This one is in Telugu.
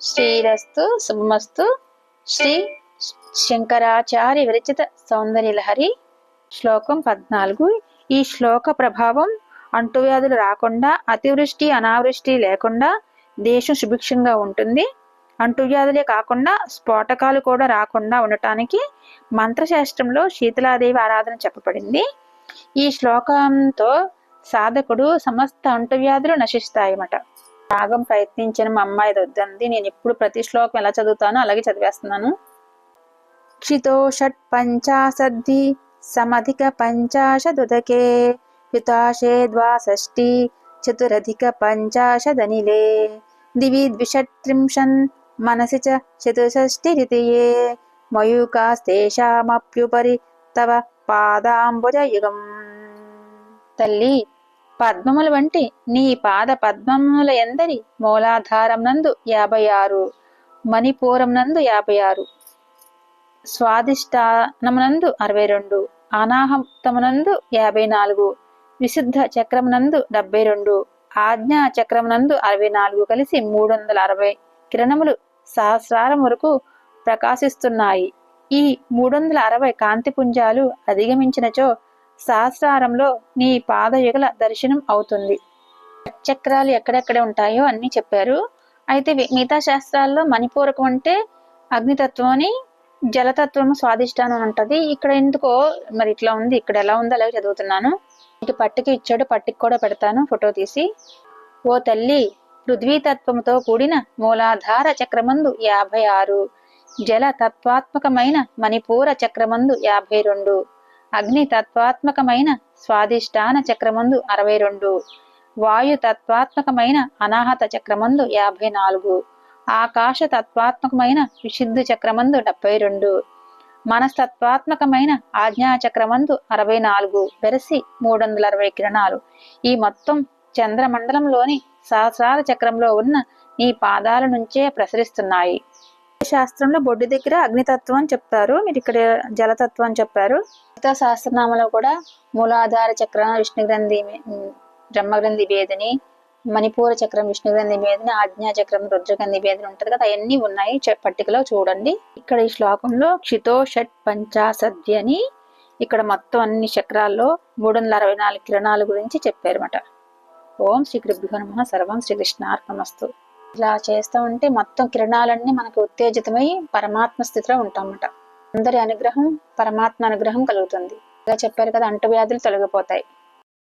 శ్రీరస్తు శుభమస్తు. శ్రీ శంకరాచార్య విరచిత సౌందర్యలహరి. శ్లోకం 14. ఈ శ్లోక ప్రభావం అంటువ్యాధులు రాకుండా, అతివృష్టి అనావృష్టి లేకుండా దేశం సుభిక్షంగా ఉంటుంది. అంటువ్యాధులే కాకుండా స్ఫోటకాలు కూడా రాకుండా ఉండటానికి మంత్రశాస్త్రంలో శీతలాదేవి ఆరాధన చెప్పబడింది. ఈ శ్లోకంతో సాధకుడు సమస్త అంటువ్యాధులు నశిస్తాయన్నమాట. రాగం ప్రయత్నించిన మా అమ్మాయి వద్దంది. నేను ఇప్పుడు ప్రతి శ్లోకం ఎలా చదువుతానో అలాగే చదివేస్తున్నాను. క్షితో షట్ పంచాశద్ది సమధిక పంచాశదుదకే యుతాశే ద్వాషష్టి చతురధిక పంచాశదనిలే దివి ద్విషట్త్రింశన్ మనసి చ చతుషష్టిరితియే మయూకాస్తేషామప్యుపరి తవ పాదాంబుజయుగం. తల్లి, పద్మముల వంటి నీ పాద పద్మముల ఎందరి మూలాధారం నందు 56, మణిపూరం నందు 56, స్వాదిష్టానమునందు 62, అనాహతమునందు 54, విశుద్ధ చక్రమునందు 72, ఆజ్ఞా చక్రమునందు 64 కలిసి 360 కిరణములు సహస్రారం వరకు ప్రకాశిస్తున్నాయి. ఈ 360 కాంతి పుంజాలు అధిగమించినచో సహస్రారంలో నీ పాదయుగల దర్శనం అవుతుంది. చక్రాలు ఎక్కడెక్కడ ఉంటాయో అన్ని చెప్పారు. అయితే మిగతా శాస్త్రాల్లో మణిపూరకం అంటే అగ్నితత్వం అని, జలతత్వము స్వాదిష్టానం ఉంటది. ఇక్కడ ఎందుకో మరి ఇట్లా ఉంది. ఇక్కడ ఎలా ఉందో అలాగే చదువుతున్నాను. ఇటు పట్టికి ఇచ్చాడు, పట్టికి కూడా పెడతాను ఫోటో తీసి. ఓ తల్లి, పృథ్వీతత్వముతో కూడిన మూలాధార చక్రమందు 56, జల తత్వాత్మకమైన మణిపూర చక్రమందు 52, అగ్ని తత్వాత్మకమైన స్వాదిష్టాన చక్రమందు 62, వాయు తత్వాత్మకమైన అనాహత చక్రమందు 54, ఆకాశ తత్వాత్మకమైన విశుద్ధ చక్రమందు 72, మనస్తత్వాత్మకమైన ఆజ్ఞా చక్రమందు 64 వెరసి 360 కిరణాలు ఈ మొత్తం చంద్రమండలంలోని సహస్రార చక్రంలో ఉన్న నీ పాదాల నుంచే ప్రసరిస్తున్నాయి. శాస్త్రంలో బొడ్డు దగ్గర అగ్నితత్వం అని చెప్తారు, మీరు ఇక్కడ జలతత్వం అని చెప్పారు. శాస్త్రనామంలో కూడా మూలాధార చక్రం విష్ణుగ్రంథి, బ్రహ్మగ్రంథి భేదిని, మణిపూర చక్రం విష్ణుగ్రంథి భేదిని, ఆజ్ఞా చక్రం రుద్రగ్రంథి భేదిని ఉంటది కదా, అవన్నీ ఉన్నాయి పట్టికలో చూడండి. ఇక్కడ ఈ శ్లోకంలో క్షితో షట్ పంచాశద్ది అని ఇక్కడ మొత్తం అన్ని చక్రాల్లో 364 కిరణాల గురించి చెప్పారన్నమాట. ఓం శ్రీ గురుభ్యో నమః. సర్వం శ్రీకృష్ణార్పణమస్తు. ఇలా చేస్తూ ఉంటే మొత్తం కిరణాలన్నీ మనకు ఉత్తేజితమై పరమాత్మ స్థితిలో ఉంటామన్నమాట. అందరి అనుగ్రహం, పరమాత్మ అనుగ్రహం కలుగుతుంది. ఇలా చెప్పారు కదా, అంటువ్యాధులు తొలగిపోతాయి.